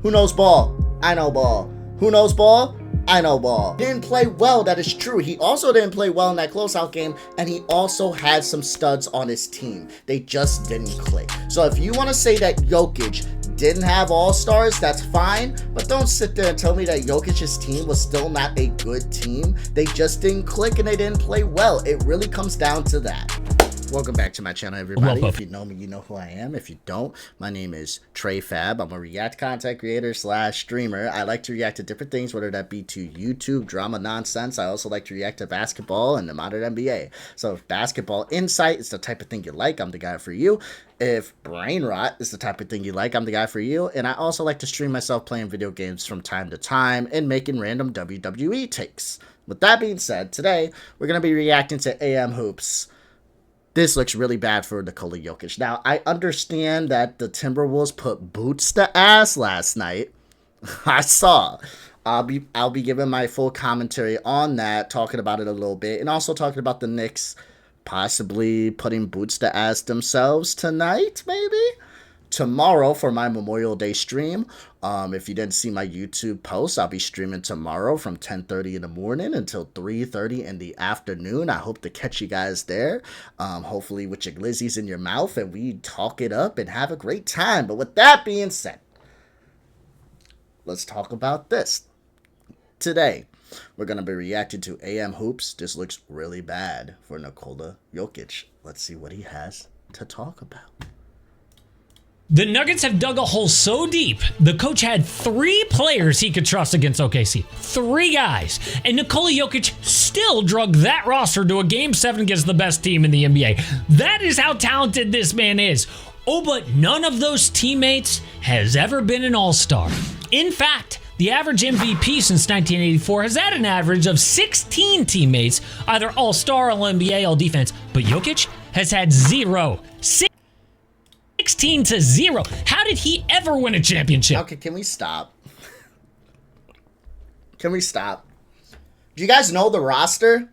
Who knows ball? I know ball. Who knows ball? I know ball. Didn't play well, that is true. He also didn't play well in that closeout game, and he also had some studs on his team. They just didn't click. So if you want to say that Jokic didn't have all-stars, that's fine, but don't sit there and tell me that Jokic's team was still not a good team. They just didn't click and they didn't play well. It really comes down to that. Welcome back to my channel, everybody. If you know me, you know who I am. If you don't, my name is Trey Fab. I'm a React content creator / streamer. I like to react to different things, whether that be to YouTube, drama, nonsense. I also like to react to basketball and the modern NBA. So if basketball insight is the type of thing you like, I'm the guy for you. If brain rot is the type of thing you like, I'm the guy for you. And I also like to stream myself playing video games from time to time and making random WWE takes. With that being said, today we're going to be reacting to AM Hoops. This looks really bad for Nikola Jokic. Now, I understand that the Timberwolves put boots to ass last night. I saw. I'll be giving my full commentary on that, talking about it a little bit, and also talking about the Knicks possibly putting boots to ass themselves tonight, maybe? Tomorrow for my Memorial Day stream. If you didn't see my YouTube post, I'll be streaming tomorrow from 10:30 in the morning until 3:30 in the afternoon. I hope to catch you guys there. Hopefully with your glizzies in your mouth and we talk it up and have a great time. But with that being said, let's talk about this. Today, we're going to be reacting to AM Hoops. This looks really bad for Nikola Jokic. Let's see what he has to talk about. The Nuggets have dug a hole so deep, the coach had 3 players he could trust against OKC. 3 guys. And Nikola Jokic still drug that roster to a Game 7 against the best team in the NBA. That is how talented this man is. Oh, but none of those teammates has ever been an all-star. In fact, the average MVP since 1984 has had an average of 16 teammates, either all-star, all-NBA, all-defense. But Jokic has had 0. 16-0. How did he ever win a championship? Okay, can we stop? Can we stop? Do you guys know the roster?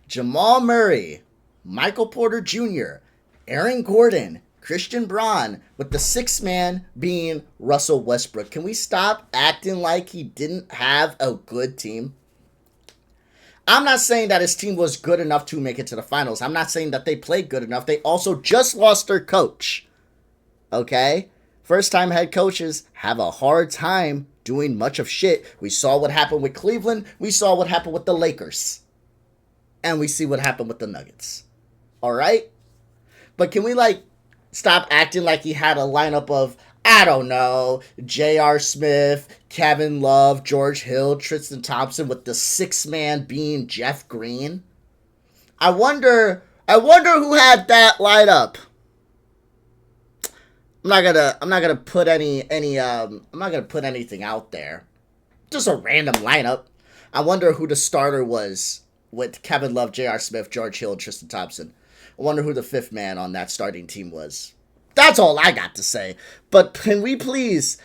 Jamal Murray, Michael Porter Jr., Aaron Gordon, Christian Braun, with the 6th man being Russell Westbrook. Can we stop acting like he didn't have a good team? I'm not saying that his team was good enough to make it to the finals. I'm not saying that they played good enough. They also just lost their coach. Okay? First-time head coaches have a hard time doing much of shit. We saw what happened with Cleveland. We saw what happened with the Lakers. And we see what happened with the Nuggets. Alright? But can we, stop acting like he had a lineup of, I don't know, J.R. Smith, Kevin Love, George Hill, Tristan Thompson, with the 6th man being Jeff Green? I wonder who had that lineup. I'm not gonna put anything out there. Just a random lineup. I wonder who the starter was with Kevin Love, J.R. Smith, George Hill, Tristan Thompson. I wonder who the 5th man on that starting team was. That's all I got to say. But can we please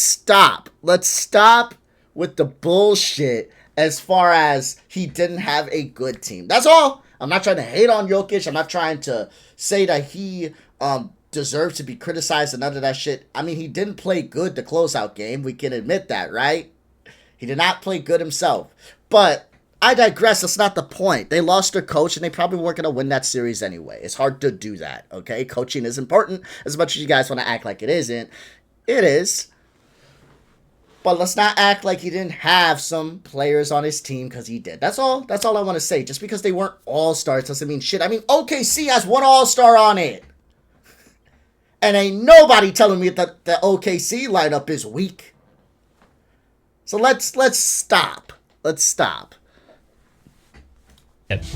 stop? Let's stop with the bullshit as far as he didn't have a good team. That's all. I'm not trying to hate on Jokic. I'm not trying to say that he deserves to be criticized and none of that shit. I mean, he didn't play good the closeout game. We can admit that, right? He did not play good himself. But I digress. That's not the point. They lost their coach, and they probably weren't going to win that series anyway. It's hard to do that, okay? Coaching is important. As much as you guys want to act like it isn't, it is. But let's not act like he didn't have some players on his team, because he did. That's all I want to say. Just because they weren't all-stars doesn't mean shit. I mean, OKC has 1 all-star on it. And ain't nobody telling me that the OKC lineup is weak. So let's stop. Let's stop.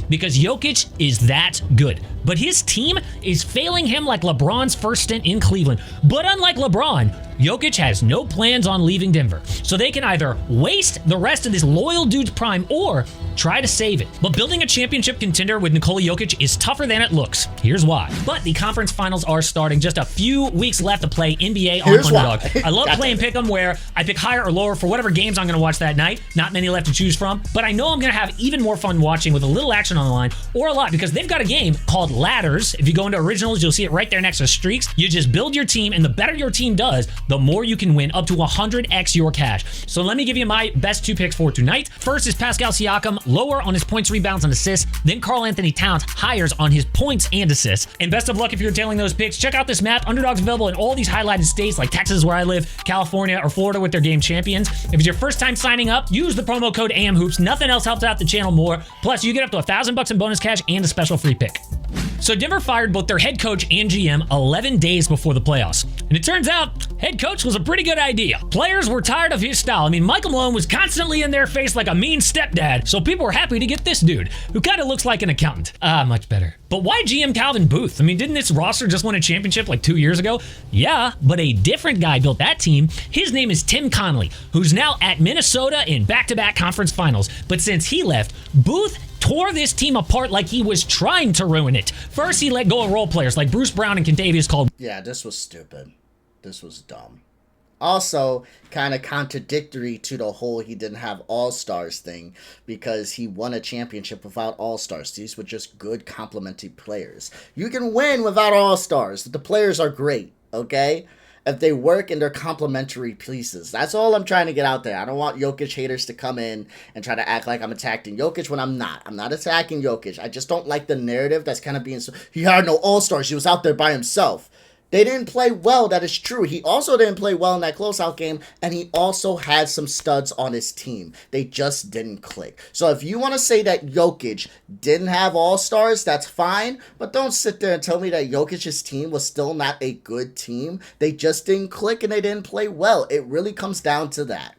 Because Jokic is that good. But his team is failing him like LeBron's first stint in Cleveland. But unlike LeBron, Jokic has no plans on leaving Denver. So they can either waste the rest of this loyal dude's prime or try to save it. But building a championship contender with Nikola Jokic is tougher than it looks. Here's why. But the conference finals are starting. Just a few weeks left to play NBA on Underdog. I love playing Pick'em where I pick higher or lower for whatever games I'm going to watch that night. Not many left to choose from. But I know I'm going to have even more fun watching with a little action on the line, or a lot, because they've got a game called Ladders. If you go into Originals, you'll see it right there next to Streaks. You just build your team, and the better your team does, the more you can win, up to 100x your cash. So let me give you my best 2 picks for tonight. First is Pascal Siakam, lower on his points, rebounds, and assists. Then Karl Anthony Towns, higher on his points and assists. And best of luck if you're tailing those picks. Check out this map. Underdogs available in all these highlighted states like Texas, where I live, California, or Florida with their game champions. If it's your first time signing up, use the promo code AMHOOPS. Nothing else helps out the channel more. Plus, you get up to $1,000 in bonus cash and a special free pick. So Denver fired both their head coach and GM 11 days before the playoffs. And it turns out, head coach was a pretty good idea. Players were tired of his style. I mean, Michael Malone was constantly in their face like a mean stepdad, so people were happy to get this dude, who kind of looks like an accountant. Much better. But why GM Calvin Booth? I mean, didn't this roster just win a championship like 2 years ago? Yeah, but a different guy built that team. His name is Tim Connolly, who's now at Minnesota in back-to-back conference finals. But since he left, Booth tore this team apart like he was trying to ruin it. First, he let go of role players like Bruce Brown and Kentavious Caldwell. Yeah, this was stupid. This was dumb. Also, kind of contradictory to the whole he didn't have all-stars thing, because he won a championship without all-stars. These were just good complementary players. You can win without all-stars. The players are great, okay? If they work and they're complementary pieces. That's all I'm trying to get out there. I don't want Jokic haters to come in and try to act like I'm attacking Jokic when I'm not. I'm not attacking Jokic. I just don't like the narrative that's kind of being so... He had no all-stars. He was out there by himself. They didn't play well, that is true. He also didn't play well in that closeout game, and he also had some studs on his team. They just didn't click. So if you want to say that Jokic didn't have all-stars, that's fine, but don't sit there and tell me that Jokic's team was still not a good team. They just didn't click and they didn't play well. It really comes down to that.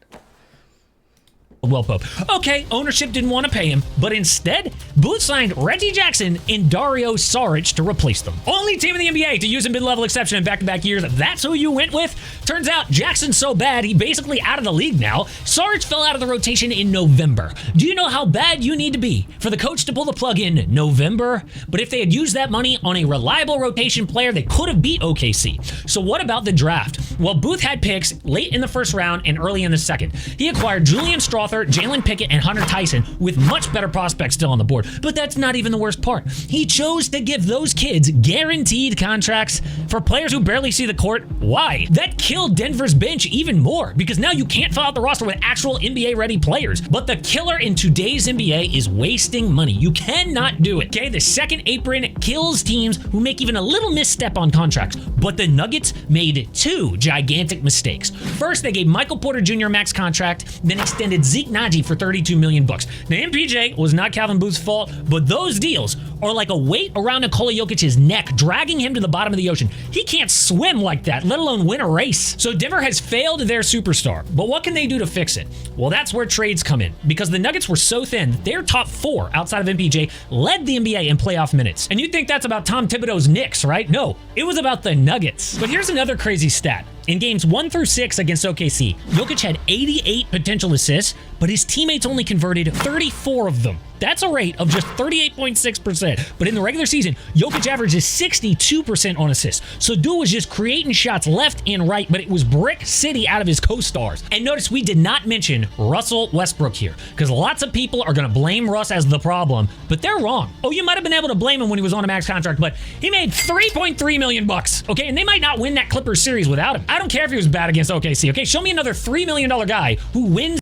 Well, Pope. Okay, ownership didn't want to pay him, but instead, Booth signed Reggie Jackson and Dario Saric to replace them. Only team in the NBA to use a mid-level exception in back-to-back years. That's who you went with? Turns out Jackson's so bad, he's basically out of the league now. Saric fell out of the rotation in November. Do you know how bad you need to be for the coach to pull the plug in November? But if they had used that money on a reliable rotation player, they could have beat OKC. So what about the draft? Well, Booth had picks late in the first round and early in the second. He acquired Julian Strother, Jalen Pickett, and Hunter Tyson with much better prospects still on the board. But that's not even the worst part. He chose to give those kids guaranteed contracts for players who barely see the court. Why? That killed Denver's bench even more, because now you can't fill out the roster with actual NBA-ready players. But the killer in today's NBA is wasting money. You cannot do it, okay? The second apron kills teams who make even a little misstep on contracts. But the Nuggets made 2 gigantic mistakes. First, they gave Michael Porter Jr. a max contract, then extended Zeke Naji for $32 million. Now, MPJ was not Calvin Booth's fault, but those deals are like a weight around Nikola Jokic's neck, dragging him to the bottom of the ocean. He can't swim like that, let alone win a race. So Denver has failed their superstar, but what can they do to fix it? Well, that's where trades come in, because the Nuggets were so thin, their top 4 outside of MPJ led the NBA in playoff minutes. And you'd think that's about Tom Thibodeau's Knicks, right? No, it was about the Nuggets. But here's another crazy stat. In games 1 through 6 against OKC, Jokic had 88 potential assists, but his teammates only converted 34 of them. That's a rate of just 38.6%. But in the regular season, Jokic averages 62% on assists. So dude was just creating shots left and right, but it was brick city out of his co-stars. And notice we did not mention Russell Westbrook here, because lots of people are going to blame Russ as the problem, but they're wrong. Oh, you might have been able to blame him when he was on a max contract, but he made $3.3 million, okay? And they might not win that Clippers series without him. I don't care if he was bad against OKC, okay? Show me another $3 million guy who wins.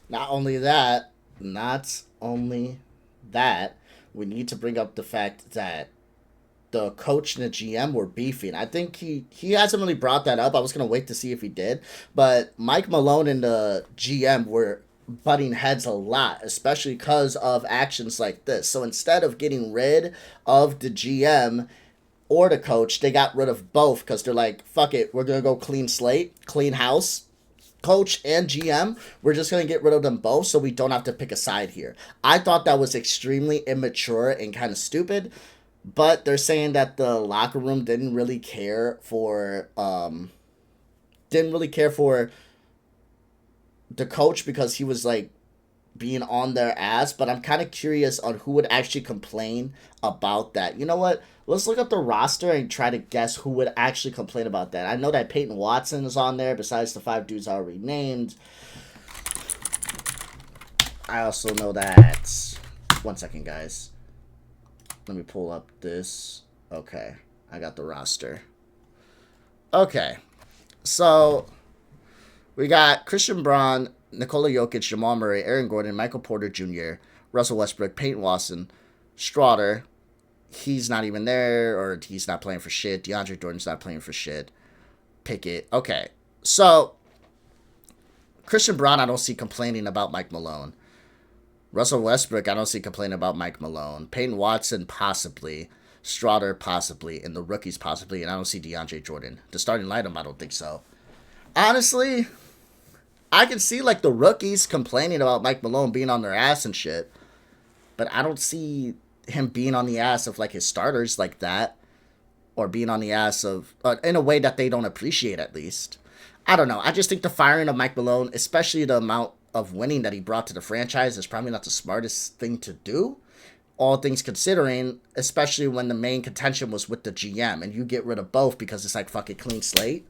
Not only that, we need to bring up the fact that the coach and the GM were beefing. I think he hasn't really brought that up. I was going to wait to see if he did. But Mike Malone and the GM were butting heads a lot, especially because of actions like this. So instead of getting rid of the GM or the coach, they got rid of both, because they're like, fuck it, we're going to go clean slate, clean house. Coach and GM, we're just going to get rid of them both so we don't have to pick a side here. I thought that was extremely immature and kind of stupid, but they're saying that the locker room didn't really care for the coach because he was like being on their ass. But I'm kind of curious on who would actually complain about that. You know what? Let's look up the roster and try to guess who would actually complain about that. I know that Peyton Watson is on there besides the 5 dudes I already named. I also know that... One second, guys. Let me pull up this. Okay. I got the roster. Okay. So... We got Christian Braun, Nikola Jokic, Jamal Murray, Aaron Gordon, Michael Porter Jr., Russell Westbrook, Peyton Watson, Strawder. He's not even there, or he's not playing for shit. DeAndre Jordan's not playing for shit. Pickett. Okay. So, Christian Braun, I don't see complaining about Mike Malone. Russell Westbrook, I don't see complaining about Mike Malone. Peyton Watson, possibly. Strawder, possibly. And the rookies, possibly. And I don't see DeAndre Jordan. The starting lineup, I don't think so. Honestly, I can see, like, the rookies complaining about Mike Malone being on their ass and shit. But I don't see him being on the ass of, like, his starters like that. Or being on the ass of... in a way that they don't appreciate, at least. I don't know. I just think the firing of Mike Malone, especially the amount of winning that he brought to the franchise, is probably not the smartest thing to do. All things considering, especially when the main contention was with the GM. And you get rid of both because it's like, fucking clean slate.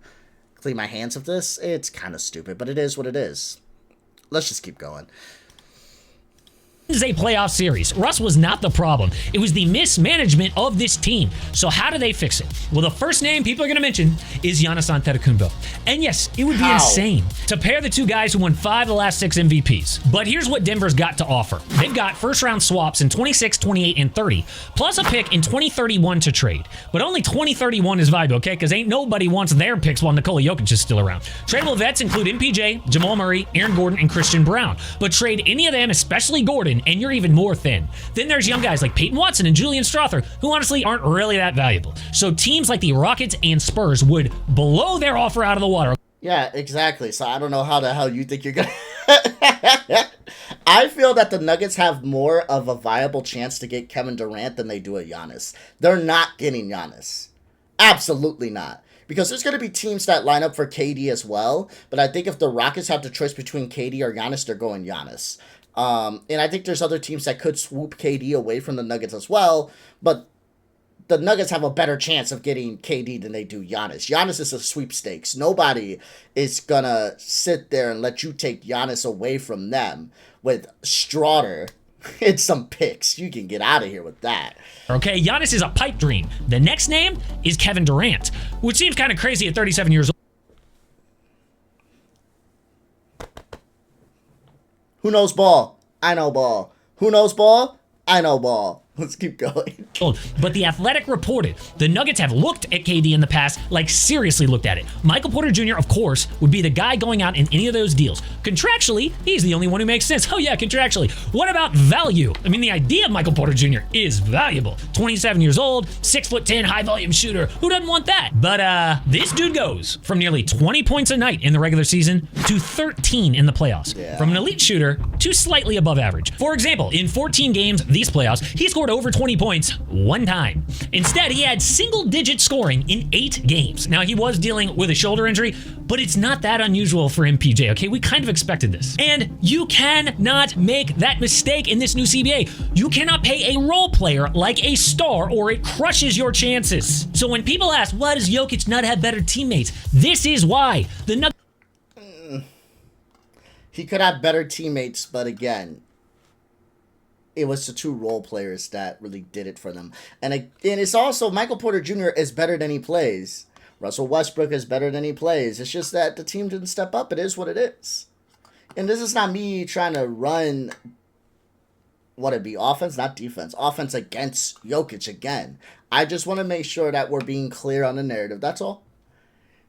Clean my hands of this. It's kind of stupid, but it is what it is. Let's just keep going. Is a playoff series. Russ was not the problem. It was the mismanagement of this team. So how do they fix it? Well, the first name people are going to mention is Giannis Antetokounmpo. And yes, it would be insane to pair the two guys who won 5 of the last 6 MVPs. But here's what Denver's got to offer. They've got first-round swaps in 26, 28, and 30, plus a pick in 2031 to trade. But only 2031 is viable, okay? Because ain't nobody wants their picks while Nikola Jokic is still around. Tradable vets include MPJ, Jamal Murray, Aaron Gordon, and Christian Braun. But trade any of them, especially Gordon, and you're even more thin. Then there's young guys like Peyton Watson and Julian Strawther, who honestly aren't really that valuable. So teams like the Rockets and Spurs would blow their offer out of the water. Yeah, exactly. So I don't know how the hell you think you're gonna... I feel that the Nuggets have more of a viable chance to get Kevin Durant than they do a Giannis. They're not getting Giannis. Absolutely not. Because there's going to be teams that line up for KD as well. But I think if the Rockets have the choice between KD or Giannis, they're going Giannis. And I think there's other teams that could swoop KD away from the Nuggets as well, but the Nuggets have a better chance of getting KD than they do Giannis. Giannis is a sweepstakes. Nobody is gonna sit there and let you take Giannis away from them with Strawder and some picks. You can get out of here with that. Okay, Giannis is a pipe dream. The next name is Kevin Durant, which seems kind of crazy at 37 years old. Who knows ball? I know ball. Who knows ball? I know ball. Let's keep going. But The Athletic reported the Nuggets have looked at KD in the past, like seriously looked at it. Michael Porter Jr., of course, would be the guy going out in any of those deals. Contractually, he's the only one who makes sense. Oh yeah, contractually. What about value? I mean, the idea of Michael Porter Jr. is valuable. 27 years old, 6'10", high volume shooter. Who doesn't want that? But this dude goes from nearly 20 points a night in the regular season to 13 in the playoffs. Yeah. From an elite shooter to slightly above average. For example, in 14 games these playoffs, he scored over 20 points one time. Instead, he had single-digit scoring in 8 games. Now, he was dealing with a shoulder injury, but it's not that unusual for MPJ, okay? We kind of expected this. And you cannot make that mistake in this new CBA. You cannot pay a role player like a star or it crushes your chances. So when people ask, why does Jokic not have better teammates? This is why. The Nuggets... He could have better teammates, but again, it was the 2 role players that really did it for them. And it's also, Michael Porter Jr. is better than he plays. Russell Westbrook is better than he plays. It's just that the team didn't step up. It is what it is. And this is not me trying to run, what it be, offense, not defense. Offense against Jokic again. I just want to make sure that we're being clear on the narrative. That's all.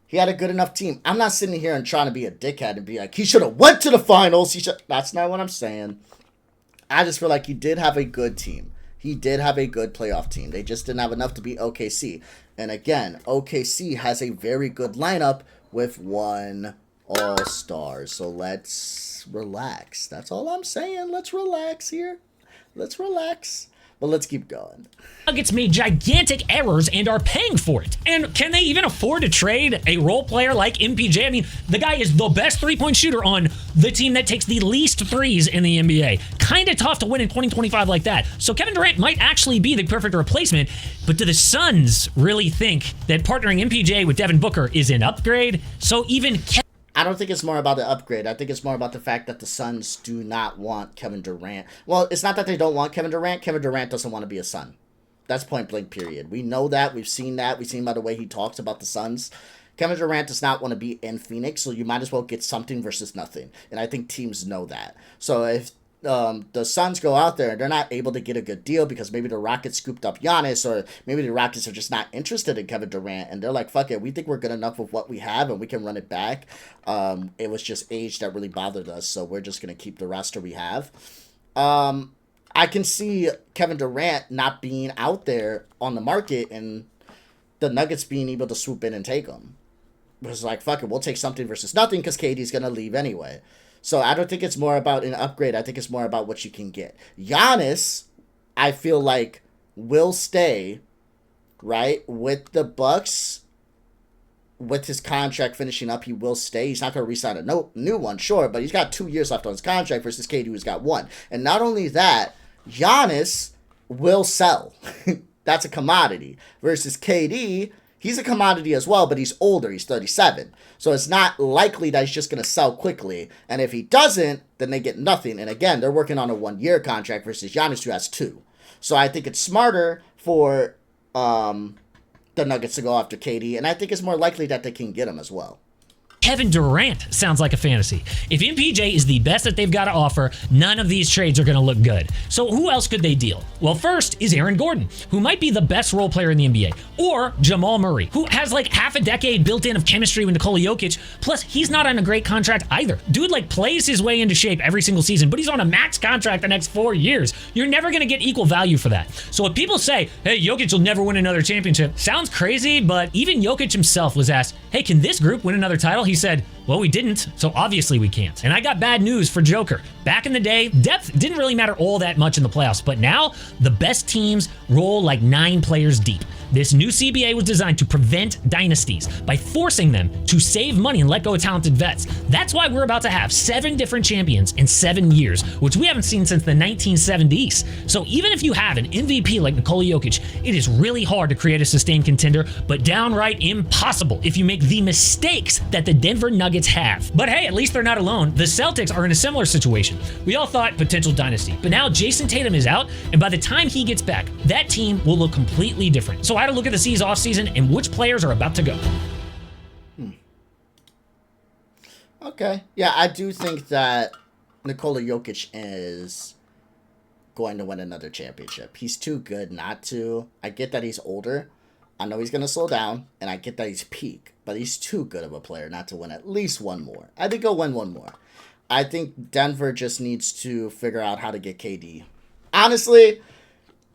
He had a good enough team. I'm not sitting here and trying to be a dickhead and be like, he should have went to the finals. That's not what I'm saying. I just feel like he did have a good team. He did have a good playoff team. They just didn't have enough to beat OKC. And again, OKC has a very good lineup with 1 all-star. So let's relax. That's all I'm saying. Let's relax here. Let's relax. But let's keep going. Nuggets made gigantic errors and are paying for it. And can they even afford to trade a role player like MPJ? I mean, the guy is the best three-point shooter on the team that takes the least threes in the NBA. Kind of tough to win in 2025 like that. So Kevin Durant might actually be the perfect replacement, but do the Suns really think that partnering MPJ with Devin Booker is an upgrade? So even I don't think it's more about the upgrade. I think it's more about the fact that the Suns do not want Kevin Durant. Well, it's not that they don't want Kevin Durant. Kevin Durant doesn't want to be a Sun. That's point blank, period. We know that. We've seen that. We've seen by the way he talks about the Suns. Kevin Durant does not want to be in Phoenix, so you might as well get something versus nothing. And I think teams know that. So if the Suns go out there and they're not able to get a good deal because maybe the Rockets scooped up Giannis, or maybe the Rockets are just not interested in Kevin Durant and they're like, fuck it, we think we're good enough with what we have and we can run it back. It was just age that really bothered us, so we're just going to keep the roster we have. I can see Kevin Durant not being out there on the market and the Nuggets being able to swoop in and take him. It was like, fuck it, we'll take something versus nothing because KD's going to leave anyway. So I don't think it's more about an upgrade. I think it's more about what you can get. Giannis, I feel like, will stay, right, with the Bucks. With his contract finishing up, he will stay. He's not going to re-sign a new one, sure, but he's got 2 years left on his contract versus KD, who's got 1. And not only that, Giannis will sell. That's a commodity. Versus KD, he's a commodity as well, but he's older. He's 37. So it's not likely that he's just going to sell quickly. And if he doesn't, then they get nothing. And again, they're working on a 1-year contract versus Giannis, who has 2. So I think it's smarter for the Nuggets to go after KD, and I think it's more likely that they can get him as well. Kevin Durant sounds like a fantasy. If MPJ is the best that they've got to offer, none of these trades are going to look good. So who else could they deal? Well, first is Aaron Gordon, who might be the best role player in the NBA, or Jamal Murray, who has like half a decade built in of chemistry with Nikola Jokic, plus he's not on a great contract either. Dude like plays his way into shape every single season, but he's on a max contract the next 4 years. You're never going to get equal value for that. So if people say, hey, Jokic will never win another championship, sounds crazy, but even Jokic himself was asked, hey, can this group win another title? He said, well, we didn't, so obviously we can't. And I got bad news for Joker. Back in the day, depth didn't really matter all that much in the playoffs, but now the best teams roll like 9 players deep. This new CBA was designed to prevent dynasties by forcing them to save money and let go of talented vets. That's why we're about to have 7 different champions in 7 years, which we haven't seen since the 1970s. So even if you have an MVP like Nikola Jokic, it is really hard to create a sustained contender, but downright impossible if you make the mistakes that the Denver Nuggets have. But hey, at least they're not alone. The Celtics are in a similar situation. We all thought potential dynasty, but now Jason Tatum is out, and by the time he gets back, that team will look completely different. So I had to look at the C's offseason and which players are about to go. Okay. Yeah, I do think that Nikola Jokic is going to win another championship. He's too good not to. I get that he's older. I know he's going to slow down, and I get that he's peak, but he's too good of a player not to win at least one more. I think he'll win one more. I think Denver just needs to figure out how to get KD. Honestly,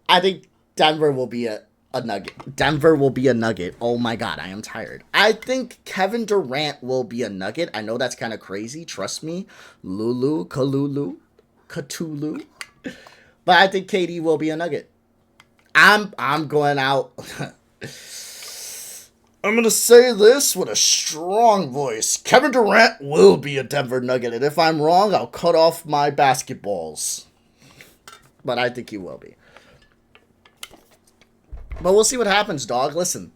I think Denver will be a nugget. Denver will be a nugget. Oh my God, I am tired. I think Kevin Durant will be a nugget. I know that's kind of crazy. Trust me. Lulu, Kalulu, Cthulhu. But I think KD will be a nugget. I'm going out. I'm going to say this with a strong voice. Kevin Durant will be a Denver Nugget. And if I'm wrong, I'll cut off my basketballs. But I think he will be. But we'll see what happens, dog. Listen,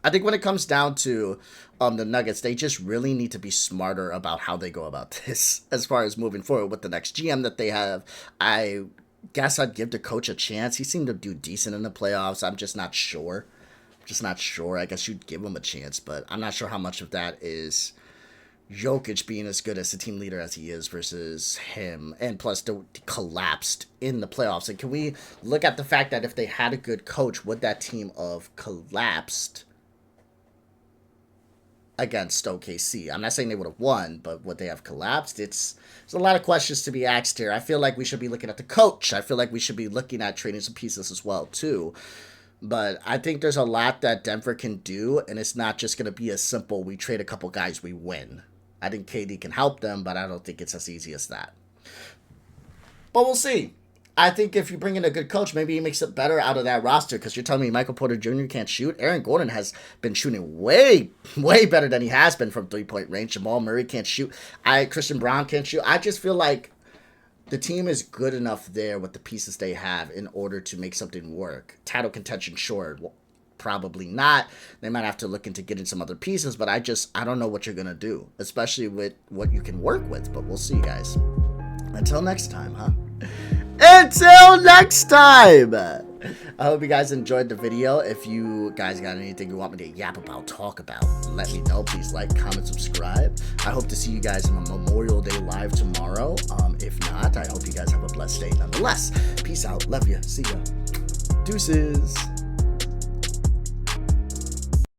I think when it comes down to the Nuggets, they just really need to be smarter about how they go about this as far as moving forward with the next GM that they have. I guess I'd give the coach a chance. He seemed to do decent in the playoffs. I'm just not sure. I guess you'd give him a chance, but I'm not sure how much of that is Jokic being as good as the team leader as he is versus him, and plus the collapsed in the playoffs. And can we look at the fact that if they had a good coach, would that team have collapsed against OKC? I'm not saying they would have won, but would they have collapsed? There's a lot of questions to be asked here. I feel like we should be looking at the coach. I feel like we should be looking at trading some pieces as well too. But I think there's a lot that Denver can do, and it's not just going to be as simple, we trade a couple guys, we win. I think KD can help them, but I don't think it's as easy as that. But we'll see. I think if you bring in a good coach, maybe he makes it better out of that roster, because you're telling me Michael Porter Jr. can't shoot? Aaron Gordon has been shooting way, way better than he has been from three-point range. Jamal Murray can't shoot. Christian Brown can't shoot. I just feel like the team is good enough there with the pieces they have in order to make something work. Title contention, sure. Well, probably not. They might have to look into getting some other pieces, but I don't know what you're going to do, especially with what you can work with. But we'll see, guys. Until next time, huh? Until next time! I hope you guys enjoyed the video. If you guys got anything you want me to yap about, talk about, let me know. Please like, comment, subscribe. I hope to see you guys in my Memorial Day live tomorrow. If not, I hope you guys have a blessed day nonetheless. Peace out. Love you. See ya. Deuces.